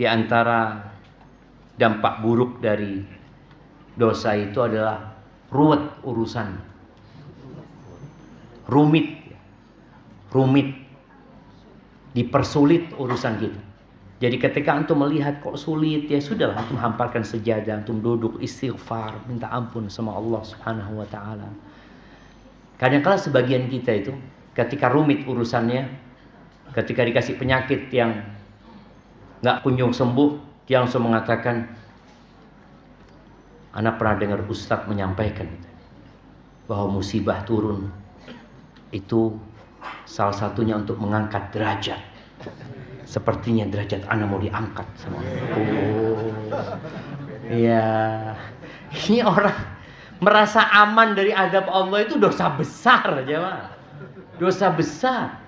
di antara dampak buruk dari dosa itu adalah ruwet urusan, rumit, dipersulit urusan kita. Jadi ketika antum melihat kok sulit, ya sudahlah, antum hamparkan sejadah, antum duduk istighfar, minta ampun sama Allah Subhanahu wa taala. Kadang-kala sebagian kita itu ketika rumit urusannya, ketika dikasih penyakit yang nggak kunjung sembuh, dia langsung mengatakan, anak pernah dengar Ustadz menyampaikan bahwa musibah turun itu salah satunya untuk mengangkat derajat. Sepertinya derajat anak mau diangkat sama Allah. Oh, ya, ini orang merasa aman dari azab Allah itu dosa besar, jemaah. Dosa besar.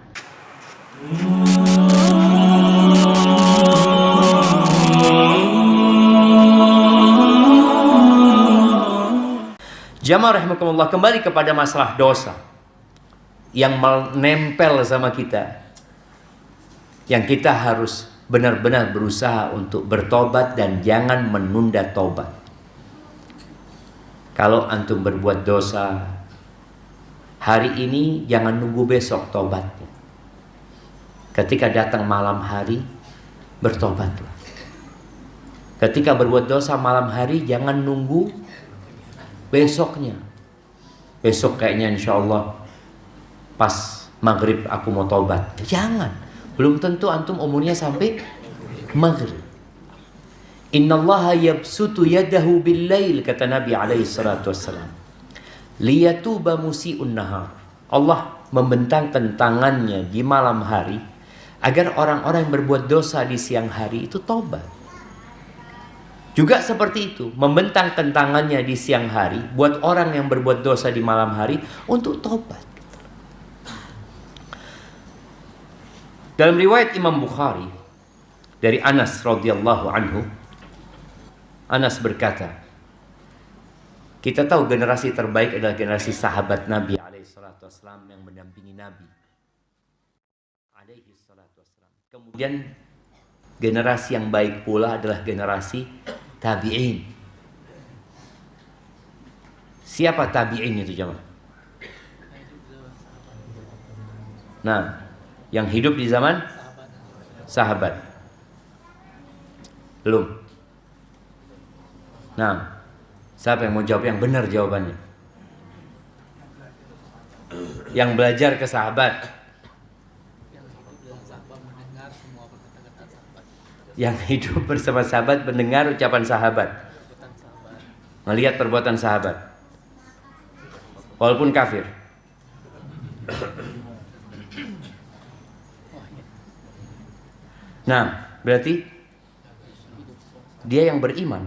Jamaah rahimakumullah, kembali kepada masalah dosa yang menempel sama kita, yang kita harus benar-benar berusaha untuk bertobat dan jangan menunda tobat. Kalau antum berbuat dosa hari ini, jangan nunggu besok tobatnya. Ketika datang malam hari, bertobatlah. Ketika berbuat dosa malam hari, jangan nunggu besoknya. Besok kayaknya insya Allah pas maghrib aku mau tobat. Jangan. Belum tentu antum umurnya sampai maghrib. Innallaha yabsutu yadahu bil-lail, kata Nabi alaihi salatu wassalam, liyatuba musi'un nahar. Allah membentangkan tangannya di malam hari agar orang-orang yang berbuat dosa di siang hari itu tobat. Juga seperti itu, membentangkan tangannya di siang hari buat orang yang berbuat dosa di malam hari untuk tobat. Dalam riwayat Imam Bukhari dari Anas radhiyallahu anhu, Anas berkata, kita tahu generasi terbaik adalah generasi sahabat Nabi alaihi salatu wassalam yang mendampingi Nabi alaihi salatu wassalam. Kemudian generasi yang baik pula adalah generasi tabi'in. Siapa tabi'in itu, jemaah? Nah, yang hidup di zaman sahabat. Belum. Nah, siapa yang mau jawab yang benar jawabannya? Yang belajar ke sahabat. Yang hidup bersama sahabat, mendengar ucapan sahabat, melihat perbuatan sahabat, walaupun kafir. Nah, berarti dia yang beriman,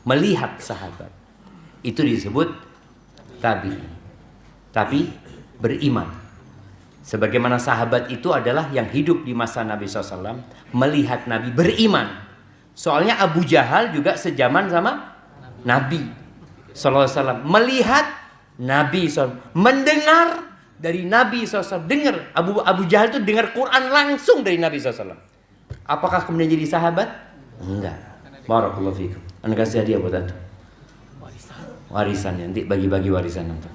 melihat sahabat, itu disebut tabi'in. Tapi beriman. Sebagaimana sahabat itu adalah yang hidup di masa Nabi SAW, melihat Nabi, beriman. Soalnya Abu Jahal juga sejaman sama Nabi SAW, melihat Nabi SAW, mendengar dari Nabi SAW. Dengar, Abu Jahal itu dengar Quran langsung dari Nabi SAW. Apakah kemudian jadi sahabat? Enggak. Barakallahu fikum. Anda kasih hadiah buat antum. Warisan, nanti bagi-bagi warisan antum.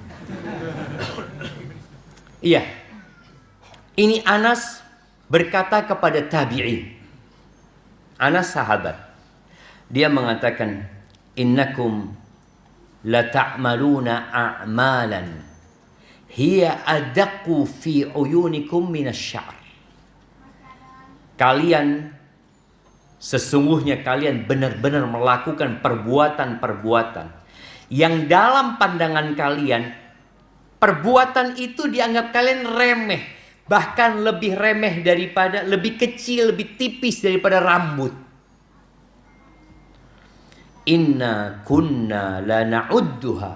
Iya. Ini Anas berkata kepada tabi'in. Anas sahabat. Dia mengatakan, innakum la ta'maluna a'malan hiya adaqqu fi uyunikum minasy-sya'r. Kalian sesungguhnya kalian benar-benar melakukan perbuatan-perbuatan yang dalam pandangan kalian perbuatan itu dianggap kalian remeh, bahkan lebih remeh daripada, lebih kecil, lebih tipis daripada rambut. Inna kunna la na'udduha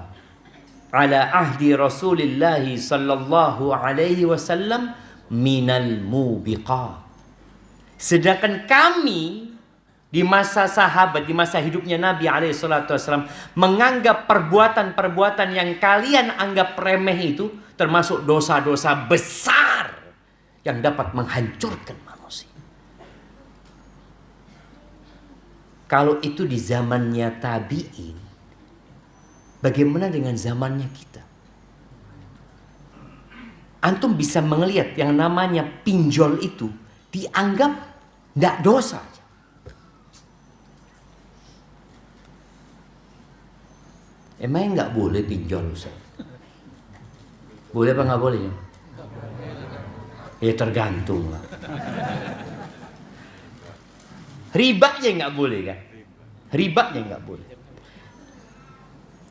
ala ahdi Rasulillah sallallahu alaihi wasallam minal mubiqat. Sedangkan kami di masa sahabat, di masa hidupnya Nabi alaihi salatu wasallam, menganggap perbuatan-perbuatan yang kalian anggap remeh itu termasuk dosa-dosa besar yang dapat menghancurkan manusia. Kalau itu di zamannya tabi'in, bagaimana dengan zamannya kita? Antum bisa melihat yang namanya pinjol itu dianggap tidak dosa. Emangnya nggak boleh pinjol, Ustaz? Boleh apa nggak boleh? Ya tergantung lah. Ribanya nggak boleh kan? Ribanya nggak boleh.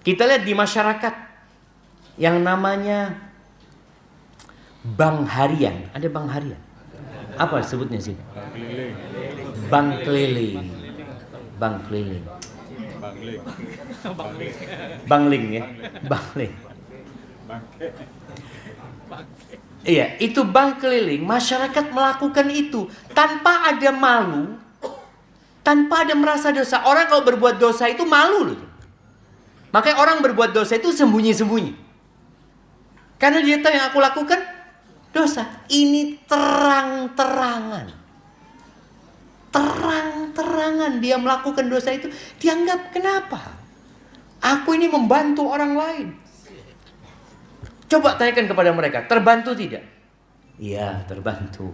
Kita lihat di masyarakat yang namanya bank harian. Ada bank harian. Apa sebutnya sih? Bank keliling. Bank keliling. Bangling ya. Bangling. Iya, itu bank keliling. Masyarakat melakukan itu tanpa ada malu, tanpa ada merasa dosa. Orang kalau berbuat dosa itu malu loh. Makanya orang berbuat dosa itu sembunyi-sembunyi. Karena dia tahu yang aku lakukan dosa. Ini terang-terangan. Terang-terangan dia melakukan dosa itu. Dianggap kenapa? Aku ini membantu orang lain. Coba tanyakan kepada mereka, terbantu tidak? Iya, terbantu.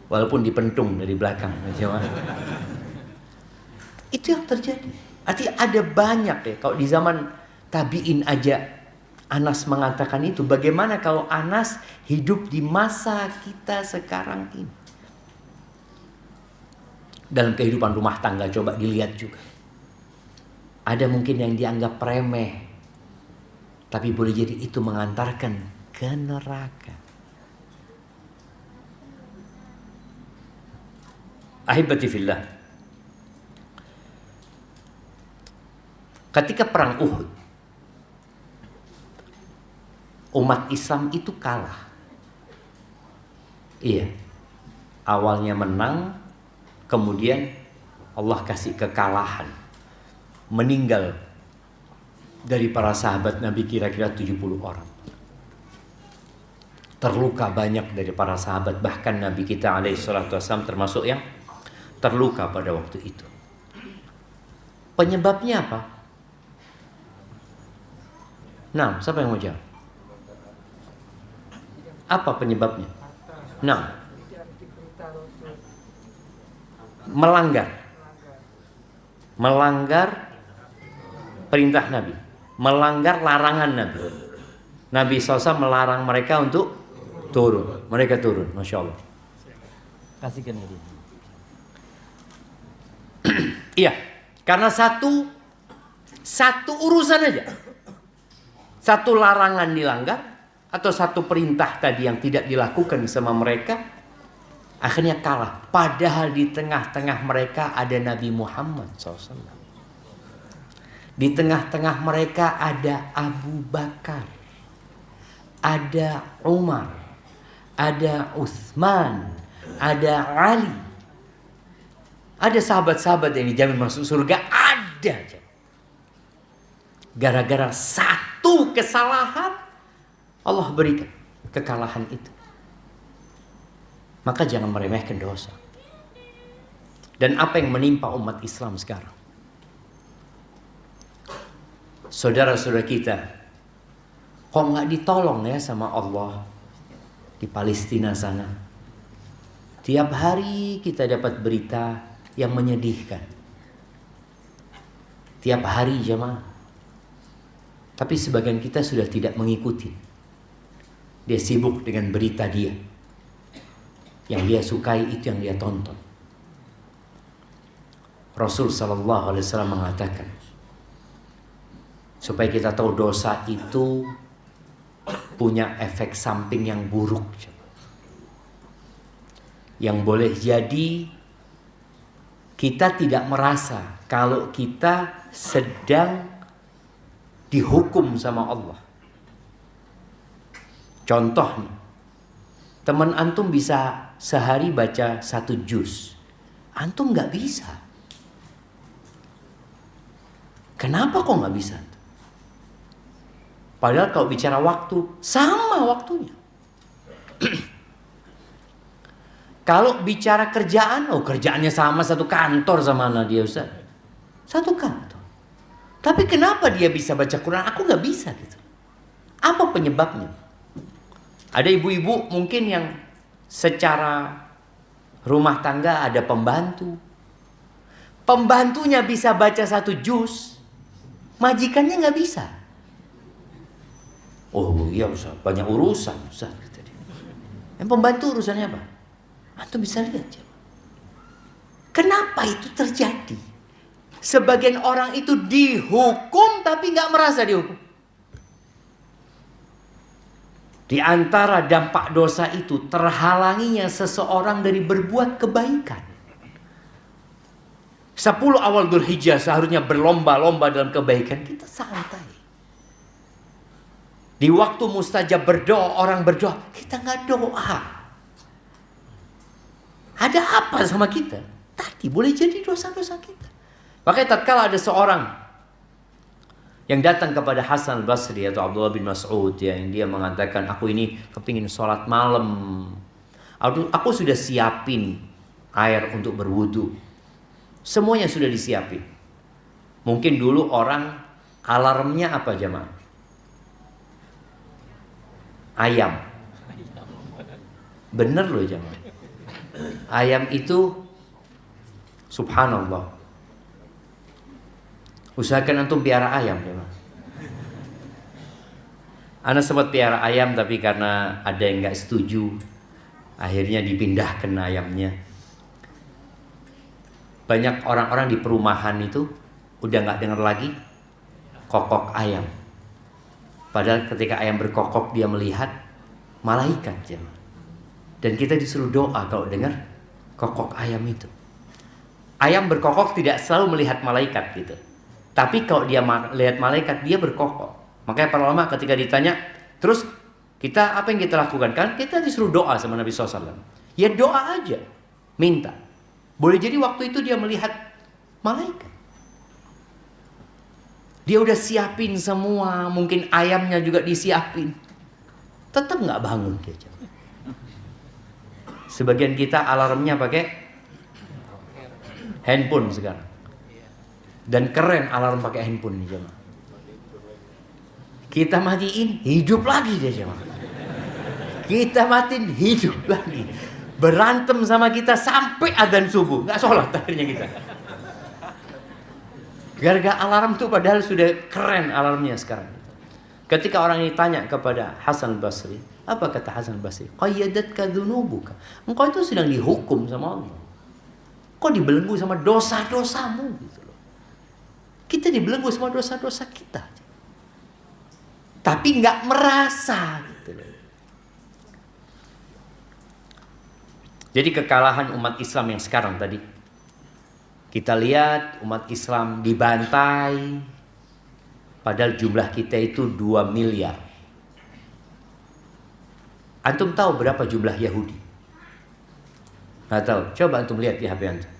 Walaupun dipentung dari belakang. Itu yang terjadi. Artinya ada banyak ya. Kalau di zaman tabi'in aja Anas mengatakan itu. Bagaimana kalau Anas hidup di masa kita sekarang ini? Dalam kehidupan rumah tangga coba dilihat juga. Ada mungkin yang dianggap remeh. Tapi boleh jadi itu mengantarkan ke neraka. Ahibati fillah. Ketika perang Uhud, umat Islam itu kalah. Iya. Awalnya menang, kemudian Allah kasih kekalahan. Meninggal dari para sahabat Nabi kira-kira 70 orang. Terluka banyak dari para sahabat. Bahkan Nabi kita alaihissalam termasuk yang terluka pada waktu itu. Penyebabnya apa? Nah, siapa yang mau jawab? Apa penyebabnya? Nah, melanggar perintah Nabi, melanggar larangan Nabi. Nabi SAW melarang mereka untuk turun. Mereka turun, Masya Allah. Kasihkan ini. Iya, karena satu urusan aja. Satu larangan dilanggar atau satu perintah tadi yang tidak dilakukan sama mereka, akhirnya kalah. Padahal di tengah-tengah mereka ada Nabi Muhammad SAW. Di tengah-tengah mereka ada Abu Bakar, ada Umar, ada Utsman, ada Ali. Ada sahabat-sahabat yang dijamin masuk surga, ada aja. Gara-gara satu kesalahan, Allah berikan kekalahan itu. Maka jangan meremehkan dosa. Dan apa yang menimpa umat Islam sekarang? Saudara-saudara kita, kok nggak ditolong ya sama Allah di Palestina sana? Tiap hari kita dapat berita yang menyedihkan. Tiap hari jemaah. Tapi sebagian kita sudah tidak mengikuti. Dia sibuk dengan berita dia. Yang dia sukai itu yang dia tonton. Rasul sallallahu alaihi wasallam mengatakan, supaya kita tahu dosa itu punya efek samping yang buruk. Yang boleh jadi kita tidak merasa kalau kita sedang dihukum sama Allah. Contoh nih, teman antum bisa sehari baca 1 juz, antum nggak bisa. Kenapa kok nggak bisa? Padahal kalau bicara waktu, sama waktunya. Kalau bicara kerjaan, kerjaannya sama satu kantor sama anak dia Ustaz. 1 kantong. Tapi kenapa dia bisa baca Quran? Aku nggak bisa gitu. Apa penyebabnya? Ada ibu-ibu mungkin yang secara rumah tangga ada pembantu. Pembantunya bisa baca 1 juz, majikannya nggak bisa. Oh iya Ustaz, banyak urusan Ustaz. Yang pembantu urusannya apa? Antum bisa lihat ya. Kenapa itu terjadi? Sebagian orang itu dihukum tapi nggak merasa dihukum. Di antara dampak dosa itu terhalanginya seseorang dari berbuat kebaikan. 10 awal Dzulhijjah seharusnya berlomba-lomba dalam kebaikan, kita santai. Di waktu mustajab berdoa, orang berdoa, kita nggak doa. Ada apa sama kita? Tadi boleh jadi dosa-dosa kita. Makanya tatkala ada seorang yang datang kepada Hasan al-Basri atau Abdullah bin Mas'ud, ya, yang dia mengatakan, aku ini kepingin sholat malam. Aku sudah siapin air untuk berwudu. Semuanya sudah disiapin. Mungkin dulu orang alarmnya apa jemaah? Ayam. Bener loh jemaah. Ayam itu subhanallah. Usahakan antum piara ayam jemaah. Ana sempat piara ayam tapi karena ada yang nggak setuju, akhirnya dipindahkan ayamnya. Banyak orang-orang di perumahan itu udah nggak dengar lagi kokok ayam. Padahal ketika ayam berkokok dia melihat malaikat jemaah. Dan kita disuruh doa kalau dengar kokok ayam itu. Ayam berkokok tidak selalu melihat malaikat gitu. Tapi kalau dia lihat malaikat dia berkokok. Makanya para ulama ketika ditanya, terus kita apa yang kita lakukan? Kan kita disuruh doa sama Nabi SAW. Ya doa aja, minta. Boleh jadi waktu itu dia melihat malaikat. Dia udah siapin semua, mungkin ayamnya juga disiapin. Tetap nggak bangun dia. Sebagian kita alarmnya pakai handphone sekarang. Dan keren alarm pakai handphone nih jemaah. Kita matiin, hidup lagi dia jemaah. Kita matiin, hidup lagi. Berantem sama kita sampai adzan subuh, nggak sholat akhirnya kita. Gara-gara alarm tuh padahal sudah keren alarmnya sekarang. Ketika orang ini tanya kepada Hasan Basri, apa kata Hasan Basri? Qayyadatka dzunubuka. Engkau itu sedang dihukum sama Allah. Kok dibelenggu sama dosa-dosamu gitu loh. Kita dibelenggu sama dosa-dosa kita. Tapi nggak merasa gitu loh. Jadi kekalahan umat Islam yang sekarang tadi, kita lihat umat Islam dibantai, padahal jumlah kita itu 2 miliar. Antum tahu berapa jumlah Yahudi? Nggak tahu. Coba antum lihat di HP antum.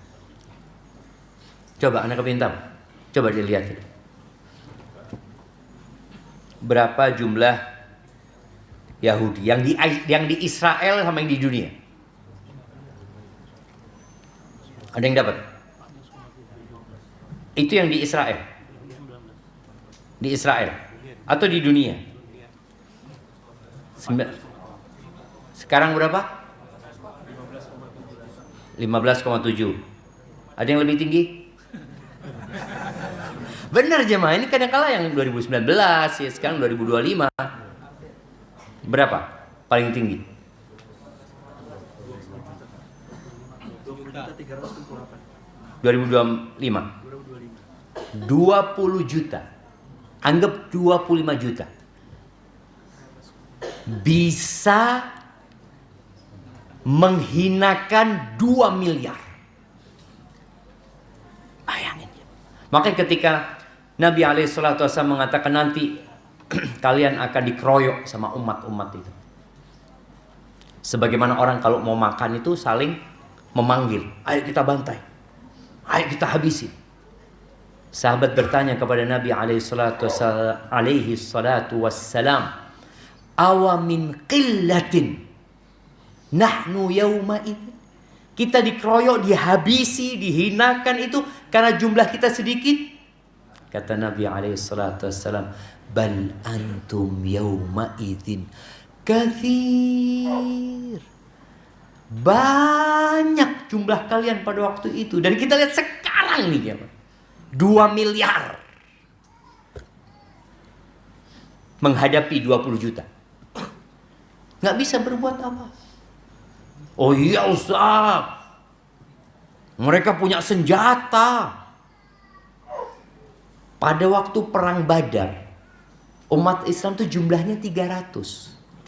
Coba anak kepingin tahu. Coba dilihat. Berapa jumlah Yahudi yang di Israel sama yang di dunia? Ada yang dapat? Itu yang di Israel. Di Israel atau di dunia? Sekarang berapa? 15,7. Ada yang lebih tinggi? Benar jemaah, ini kadang-kala yang 2019 ya, sekarang 2025. Berapa? Paling tinggi? 2025. 20 juta. Anggap 25 juta. Bisa menghinakan 2 miliar. Bayangin. Makanya ketika Nabi SAW mengatakan nanti kalian akan dikeroyok sama umat-umat itu. Sebagaimana orang kalau mau makan itu saling memanggil. Ayo kita bantai. Ayo kita habisi. Sahabat bertanya kepada Nabi alaihi salatu wassalam, awa min qillatin nahnu yawma idin. Kita dikeroyok, dihabisi, dihinakan itu karena jumlah kita sedikit. Kata Nabi SAW, bal antum yawma idzin katsir. Banyak jumlah kalian pada waktu itu. Dan kita lihat sekarang nih, 2 miliar menghadapi 20 juta. Nggak bisa berbuat apa. Oh iya Ustaz, mereka punya senjata. Pada waktu perang Badar, umat Islam itu jumlahnya 300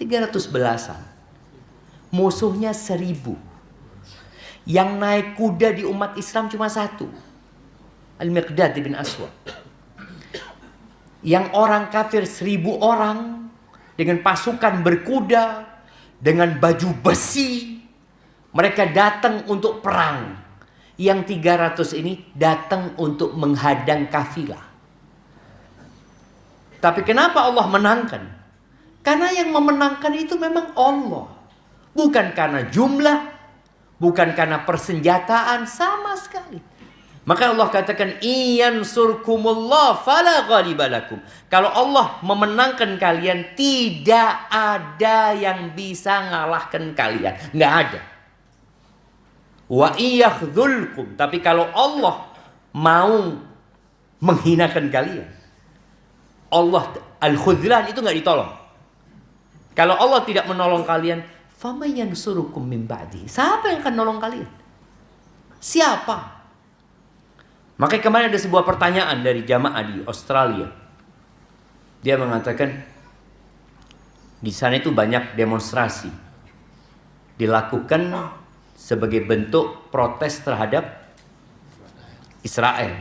belasan. Musuhnya 1000. Yang naik kuda di umat Islam cuma 1, Al-Miqdad bin Aswad. Yang orang kafir 1000 orang dengan pasukan berkuda, dengan baju besi. Mereka datang untuk perang. Yang 300 ini datang untuk menghadang kafilah. Tapi kenapa Allah menangkan? Karena yang memenangkan itu memang Allah. Bukan karena jumlah, bukan karena persenjataan, sama sekali. Maka Allah katakan, iyansurkumullah fala ghalibalakum. Kalau Allah memenangkan kalian, tidak ada yang bisa ngalahkan kalian. Nggak ada. Wa iyakhdhulkum. Tapi kalau Allah mau menghinakan kalian, Allah al-khudlan itu nggak ditolong. Kalau Allah tidak menolong kalian, faman yansurukum min ba'di. Siapa yang akan nolong kalian? Siapa? Makanya kemarin ada sebuah pertanyaan dari jamaah di Australia. Dia mengatakan di sana itu banyak demonstrasi dilakukan sebagai bentuk protes terhadap Israel.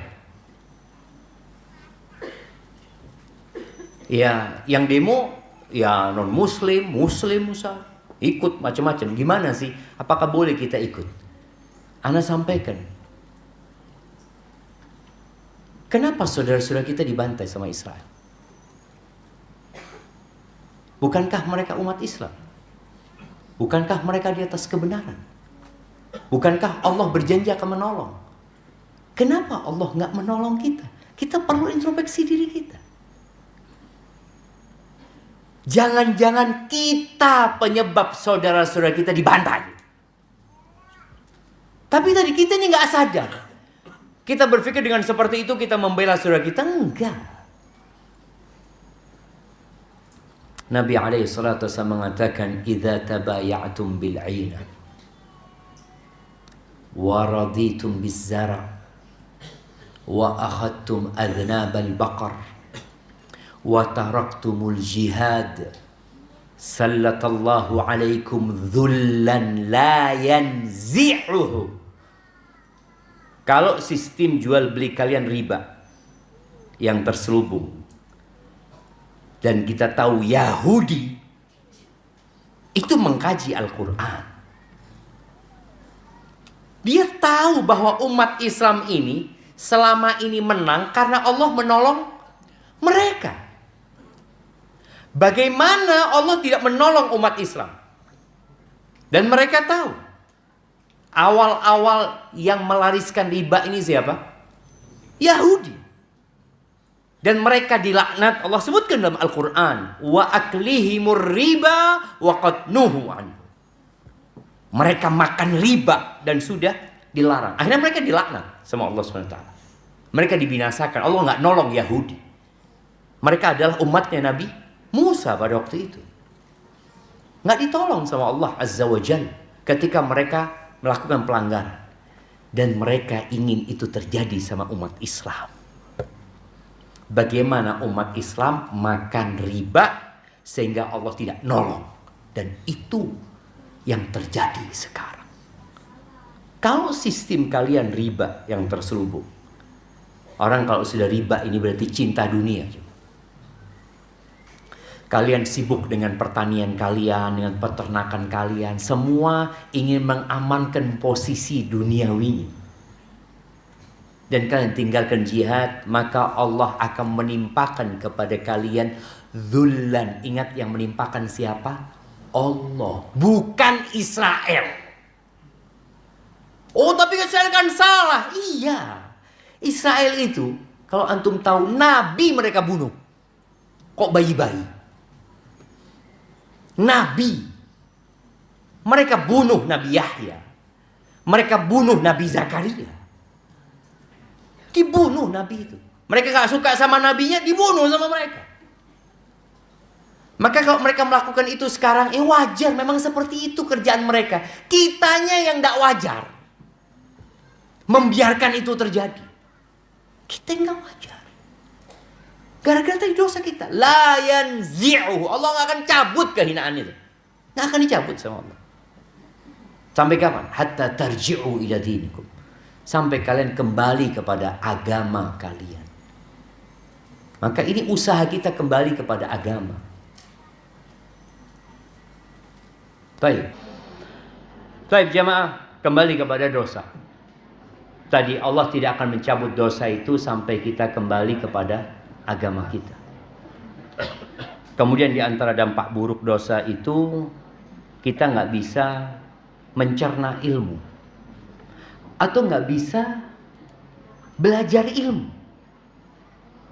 Ya, yang demo ya non-muslim, muslim, ikut macam-macam. Gimana sih? Apakah boleh kita ikut? Ana sampaikan. Kenapa saudara-saudara kita dibantai sama Israel? Bukankah mereka umat Islam? Bukankah mereka di atas kebenaran? Bukankah Allah berjanji akan menolong? Kenapa Allah nggak menolong kita? Kita perlu introspeksi diri kita. Jangan-jangan kita penyebab saudara-saudara kita dibantai. Tapi tadi kita ini nggak sadar. Kita berpikir dengan seperti itu kita membela saudara kita. Enggak. Nabi SAW mengatakan, idza tabaya'tum bil'ina wa raditum biz-zara' wa akhadtum adhnabal baqar wa taraktumul jihad sallatallahu alaikum dhullan la yanzi'uhu. Kalau sistem jual beli kalian riba yang terselubung, dan kita tahu Yahudi itu mengkaji Al-Quran, dia tahu bahwa umat Islam ini selama ini menang karena Allah menolong mereka. Bagaimana Allah tidak menolong umat Islam? Dan mereka tahu. Awal-awal yang melariskan riba ini siapa? Yahudi. Dan mereka dilaknat. Allah sebutkan dalam Al-Quran. Wa aklihimur riba wa qad nuhu anhu. Mereka makan riba dan sudah dilarang. Akhirnya mereka dilaknat sama Allah SWT. Mereka dibinasakan. Allah nggak nolong Yahudi. Mereka adalah umatnya Nabi Musa pada waktu itu. Nggak ditolong sama Allah Azza wa Jalla ketika mereka melakukan pelanggaran. Dan mereka ingin itu terjadi sama umat Islam. Bagaimana umat Islam makan riba sehingga Allah tidak nolong. Dan itu yang terjadi sekarang. Kalau sistem kalian riba yang terselubung, orang kalau sudah riba ini berarti cinta dunia. Kalian sibuk dengan pertanian kalian, dengan peternakan kalian, semua ingin mengamankan posisi duniawi. Dan kalian tinggalkan jihad, maka Allah akan menimpakan kepada kalian dzullan. Ingat, yang menimpakan siapa? Allah, bukan Israel. Oh tapi Israel kan salah. Iya. Israel itu, kalau antum tahu, nabi mereka bunuh. Kok bayi-bayi? Nabi. Mereka bunuh Nabi Yahya. Mereka bunuh Nabi Zakaria. Dibunuh nabi itu. Mereka gak suka sama nabinya, dibunuh sama mereka. Maka kalau mereka melakukan itu sekarang, wajar. Memang seperti itu kerjaan mereka. Kitanya yang gak wajar membiarkan itu terjadi. Kita yang gak wajar. Gara-gara tadi dosa kita. La yanzi'uhu. Allah gak akan cabut kehinaan itu. Gak akan dicabut sama Allah. Sampai kapan? Hatta tarji'u ila dinikum. Sampai kalian kembali kepada agama kalian. Maka ini usaha kita kembali kepada agama. Baik jamaah, kembali kepada dosa. Tadi Allah tidak akan mencabut dosa itu sampai kita kembali kepada agama kita. Kemudian di antara dampak buruk dosa itu, kita nggak bisa mencerna ilmu. Atau nggak bisa belajar ilmu.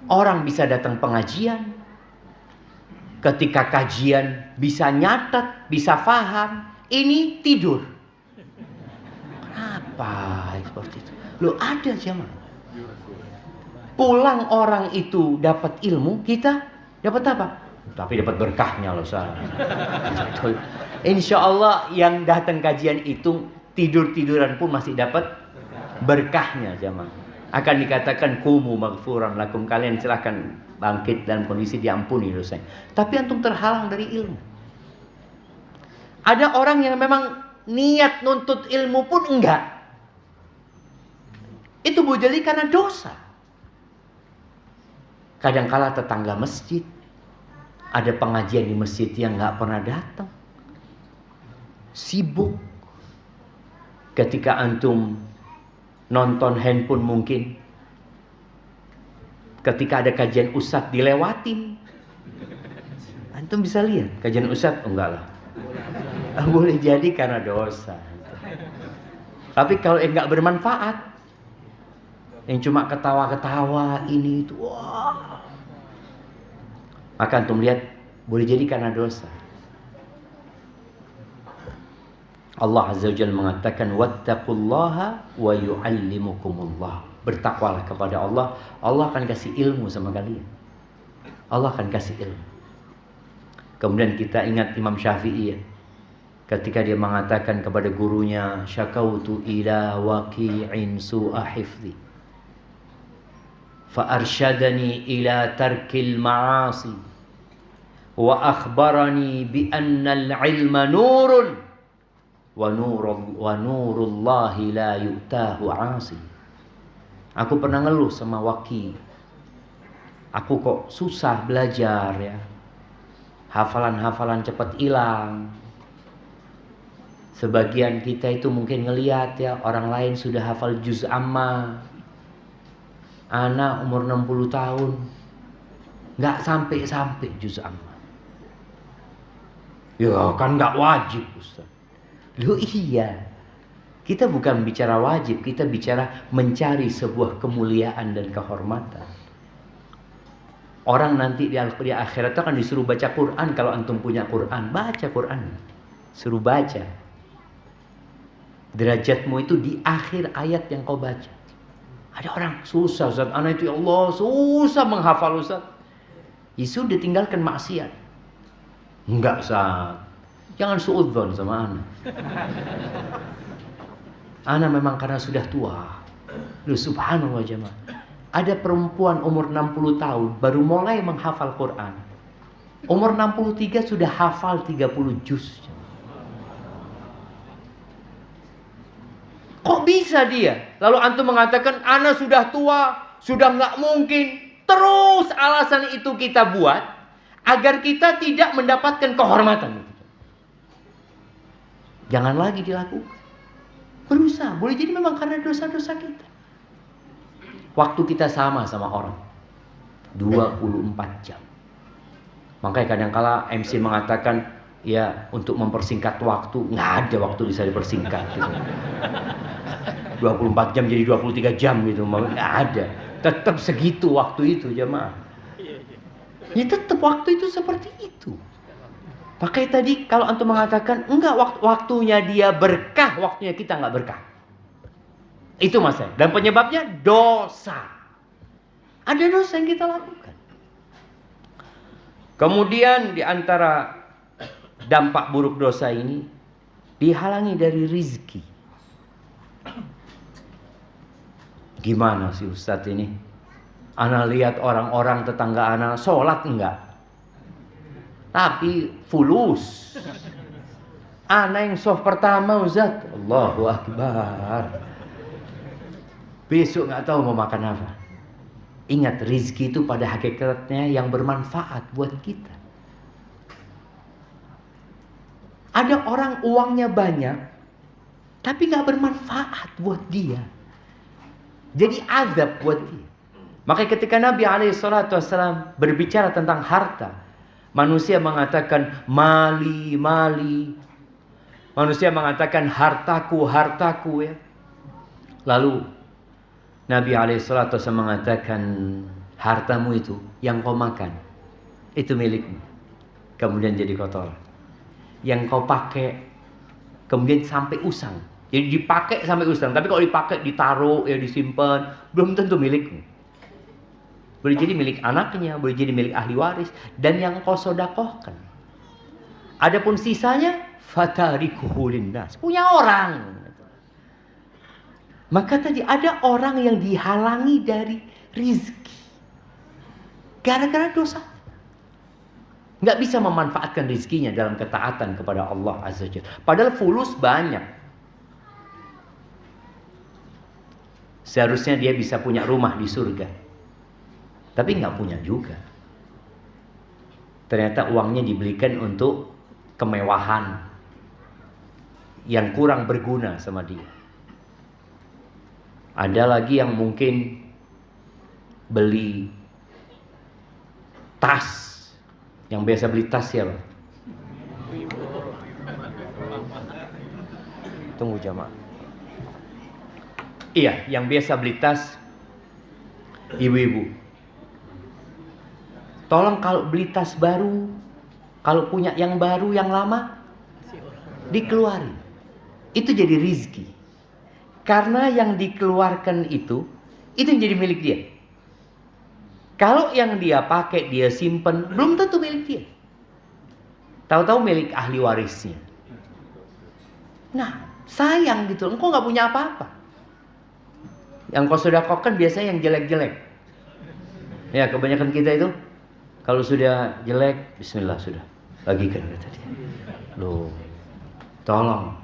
Orang bisa datang pengajian, ketika kajian bisa nyatet, bisa paham, ini tidur. Kenapa seperti itu? Loh ada jemaah. Pulang orang itu dapat ilmu, kita dapat apa? Tapi dapat berkahnya loh Ustaz. Insya Allah yang datang kajian itu tidur-tiduran pun masih dapat berkahnya jemaah. Akan dikatakan kumu maghfuran lakum, kalian silahkan bangkit dalam kondisi diampuni dosanya. Tapi antum terhalang dari ilmu. Ada orang yang memang niat nuntut ilmu pun enggak. Itu boleh jadi karena dosa. Kadangkala tetangga masjid, ada pengajian di masjid yang enggak pernah datang. Sibuk. Ketika antum nonton handphone mungkin, ketika ada kajian ustadz dilewatin, antum bisa lihat kajian ustadz, enggak lah, boleh jadi karena dosa. Tapi kalau enggak bermanfaat, yang cuma ketawa-ketawa ini itu, wah, maka antum lihat boleh jadi karena dosa. Allah Azza wa Jalla mengatakan wattaqullaha wa yu'allimukumullah. Bertakwalah kepada Allah, Allah akan kasih ilmu sama kalian. Allah akan kasih ilmu. Kemudian kita ingat Imam Syafi'i ya, ketika dia mengatakan kepada gurunya, syakautu ila waqi'in su'a hifzi fa arsyadani ila tarkil ma'asi wa akhbarani bi anna al-ilma nurun wa nurullahi la yu'tahu 'asi. Aku pernah ngeluh sama Waki. Aku kok susah belajar ya. Hafalan-hafalan cepat hilang. Sebagian kita itu mungkin ngelihat ya, orang lain sudah hafal juz amma. Anak umur 60 tahun nggak sampai juz amma. Ya kan nggak wajib Ustaz. Loh iya, kita bukan bicara wajib, kita bicara mencari sebuah kemuliaan dan kehormatan. Orang nanti di akhirat itu akan disuruh baca Quran. Kalau antum punya Quran, baca Quran, suruh baca. Derajatmu itu di akhir ayat yang kau baca. Ada orang susah Ustaz, anak itu ya Allah susah menghafal Ustaz. Ya sudah, tinggalkan maksiat. Enggak Ustaz, jangan suudzon sama anak. Anak memang karena sudah tua. Loh subhanallah jemaah. Ada perempuan umur 60 tahun baru mulai menghafal Quran. Umur 63 sudah hafal 30 juz. Kok bisa dia? Lalu antum mengatakan anak sudah tua, sudah nggak mungkin. Terus alasan itu kita buat agar kita tidak mendapatkan kehormatan. Jangan lagi dilakukan. Berusaha. Boleh jadi memang karena dosa-dosa kita. Waktu kita sama orang 24 jam. Makanya kadangkala MC mengatakan ya untuk mempersingkat waktu, nggak ada waktu bisa dipersingkat gitu. 24 jam jadi 23 jam gitu, nggak ada. Tetap segitu waktu itu jemaah. Ya tetap waktu itu seperti itu. Makanya tadi kalau antum mengatakan enggak, waktunya dia berkah, waktunya kita nggak berkah. Itu masalah. Dan penyebabnya dosa. Ada dosa yang kita lakukan. Kemudian di antara dampak buruk dosa ini dihalangi dari rizki. Gimana sih Ustadz ini? Ana lihat orang-orang tetangga ana sholat enggak, tapi fulus. Ana yang soft pertama Ustadz, Allahu Akbar. Besok nggak tahu mau makan apa. Ingat, rizki itu pada hakikatnya yang bermanfaat buat kita. Ada orang uangnya banyak, tapi nggak bermanfaat buat dia. Jadi azab buat dia. Makanya ketika Nabi SAW berbicara tentang harta, manusia mengatakan mali, mali. Manusia mengatakan hartaku, hartaku ya. Lalu Nabi SAW mengatakan hartamu itu yang kau makan, itu milikmu. Kemudian jadi kotoran. Yang kau pakai, kemudian sampai usang. Jadi dipakai sampai usang. Tapi kalau dipakai, ditaruh, ya disimpan, belum tentu milikmu. Boleh jadi milik anaknya, boleh jadi milik ahli waris. Dan yang kau sodakohkan. Adapun sisanya, fatarikuhu linnas. Punya orang. Maka tadi ada orang yang dihalangi dari rizki. Gara-gara dosa. Nggak bisa memanfaatkan rizkinya dalam ketaatan kepada Allah Azza wa Jalla. Padahal fulus banyak. Seharusnya dia bisa punya rumah di surga. Tapi nggak punya juga. Ternyata uangnya dibelikan untuk kemewahan yang kurang berguna sama dia. Ada lagi yang mungkin beli tas. Yang biasa beli tas siapa? Tunggu jamaah. Iya, yang biasa beli tas ibu-ibu. Tolong kalau beli tas baru, kalau punya yang baru, yang lama, dikeluarin. Itu jadi rizki. Karena yang dikeluarkan itu yang jadi milik dia. Kalau yang dia pakai, dia simpen, belum tentu milik dia. Tahu-tahu milik ahli warisnya. Nah, sayang gitu. Engkau nggak punya apa-apa. Yang kau sedekahkan biasanya yang jelek-jelek. Ya, kebanyakan kita itu kalau sudah jelek, bismillah sudah. Bagikan kata dia. Loh, tolong.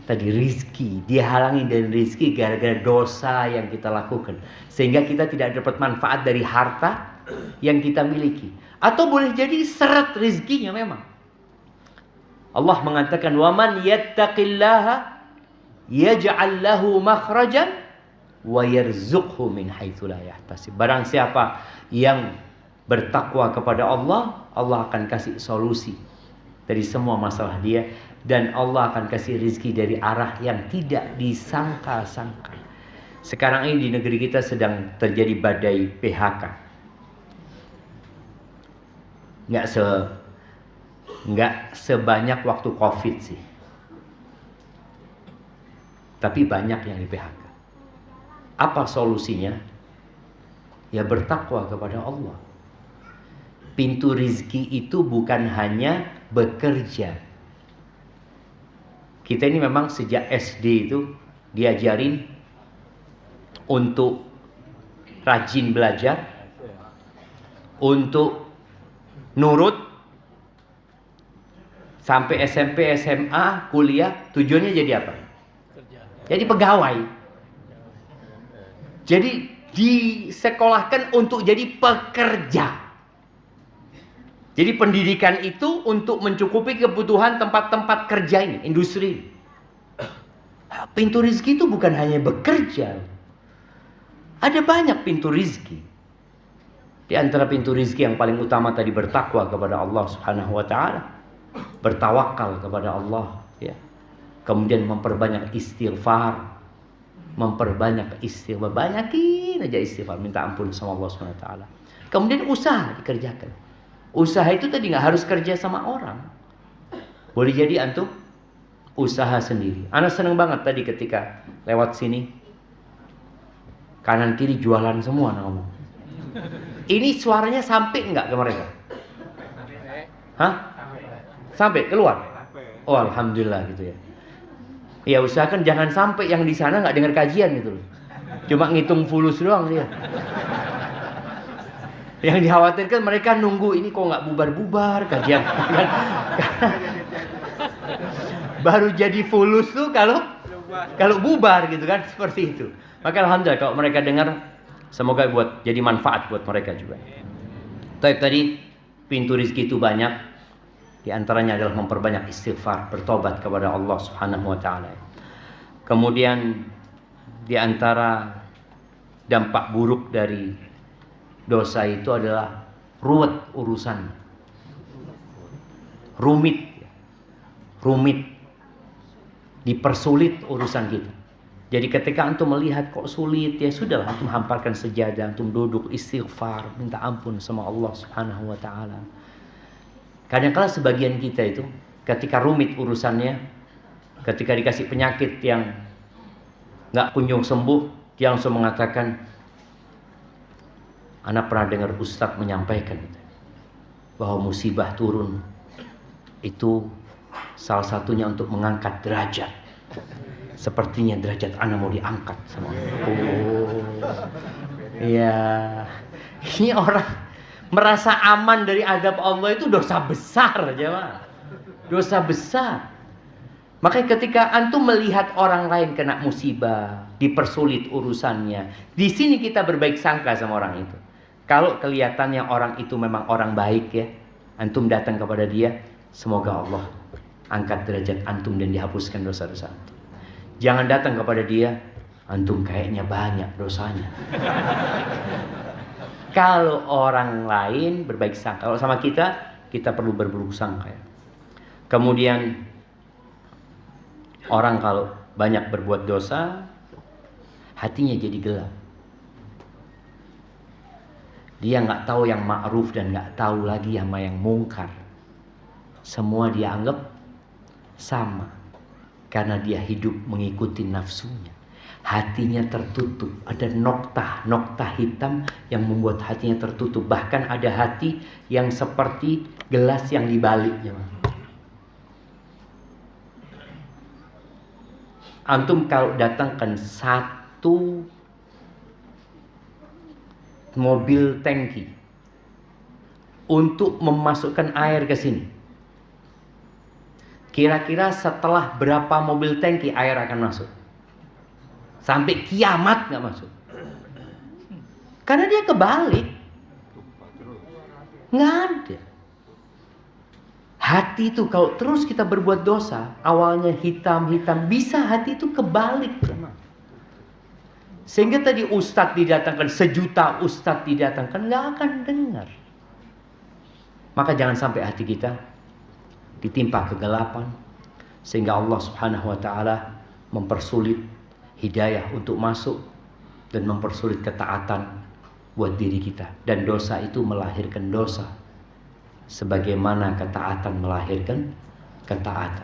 Tadi rizki, dia halangi dari rizki gara-gara dosa yang kita lakukan. Sehingga kita tidak dapat manfaat dari harta yang kita miliki. Atau boleh jadi seret rizkinya memang. Allah mengatakan, وَمَنْ يَتَّقِ اللَّهَ يَجْعَلْ لَهُ مَخْرَجًا وَيَرْزُقْهُ مِنْ حَيْثُ لَا يَحْتَسِبُ. Barang siapa yang bertakwa kepada Allah, Allah akan kasih solusi dari semua masalah dia. Dan Allah akan kasih rizki dari arah yang tidak disangka-sangka. Sekarang ini di negeri kita sedang terjadi badai PHK. Nggak sebanyak waktu COVID sih. Tapi banyak yang di PHK. Apa solusinya? Ya bertakwa kepada Allah. Pintu rizki itu bukan hanya bekerja. Kita ini memang sejak SD itu diajarin untuk rajin belajar, untuk nurut, sampai SMP, SMA, kuliah, tujuannya jadi apa? Jadi pegawai. Jadi disekolahkan untuk jadi pekerja. Jadi pendidikan itu untuk mencukupi kebutuhan tempat-tempat kerja ini, industri. Pintu rizki itu bukan hanya bekerja. Ada banyak pintu rizki. Di antara pintu rizki yang paling utama tadi bertakwa kepada Allah Subhanahu wa ta'ala. bertawakal kepada Allah, ya. Kemudian memperbanyak istighfar, banyakin aja istighfar, minta ampun sama Allah SWT. Kemudian usaha dikerjakan. Usaha itu tadi nggak harus kerja sama orang, boleh jadi antum usaha sendiri. Ana seneng banget tadi ketika lewat sini, kanan kiri jualan semua ngomong. Ini suaranya sampai nggak ke mereka? Hah? Sampai keluar? Oh alhamdulillah gitu ya. Ya usahakan jangan sampai yang di sana nggak dengar kajian gitu loh. Cuma ngitung fulus doang dia. Yang dikhawatirkan mereka nunggu ini kok nggak bubar-bubar kajian. Baru jadi fulus tuh kalau bubar gitu kan, seperti itu. Maka alhamdulillah kalau mereka dengar, semoga jadi manfaat buat mereka juga. Tadi pintu rezeki itu banyak. Di antaranya adalah memperbanyak istighfar, bertobat kepada Allah Subhanahu wa taala. Kemudian di antara dampak buruk dari dosa itu adalah ruwet urusan. Rumit. Dipersulit urusan kita. Jadi ketika antum melihat kok sulit, ya sudahlah antum hamparkan sejadah, antum duduk istighfar, minta ampun sama Allah Subhanahu wa taala. Kadang-kala sebagian kita itu ketika rumit urusannya, ketika dikasih penyakit yang nggak kunjung sembuh, dia langsung mengatakan, ana pernah dengar Ustadz menyampaikan bahwa musibah turun itu salah satunya untuk mengangkat derajat. Sepertinya derajat ana mau diangkat sama Allah. Oh, ya, ini orang merasa aman dari azab Allah itu dosa besar, jemaah. Dosa besar. Makanya ketika antum melihat orang lain kena musibah, dipersulit urusannya, di sini kita berbaik sangka sama orang itu. Kalau kelihatannya orang itu memang orang baik ya, antum datang kepada dia, semoga Allah angkat derajat antum dan dihapuskan dosa-dosa antum. Jangan datang kepada dia, antum kayaknya banyak dosanya. Kalau orang lain berbaik sangka, kalau sama kita perlu berburuk sangka ya. Kemudian orang kalau banyak berbuat dosa, hatinya jadi gelap. Dia nggak tahu yang ma'ruf dan nggak tahu lagi sama yang mungkar. Semua dia anggap sama, karena dia hidup mengikuti nafsunya. Hatinya tertutup, ada nokta hitam yang membuat hatinya tertutup. Bahkan ada hati yang seperti gelas yang dibalik. Antum kalau datangkan satu mobil tangki untuk memasukkan air ke sini, kira-kira setelah berapa mobil tangki air akan masuk? Sampai kiamat gak masuk. Karena dia kebalik. Nggak ada. Hati itu kalau terus kita berbuat dosa, awalnya hitam, bisa hati itu kebalik. Sehingga tadi ustadz didatangkan, sejuta ustadz didatangkan, nggak akan dengar. Maka jangan sampai hati kita ditimpa kegelapan, sehingga Allah Subhanahu wa taala mempersulit hidayah untuk masuk dan mempersulit ketaatan buat diri kita. Dan dosa itu melahirkan dosa, sebagaimana ketaatan melahirkan ketaatan.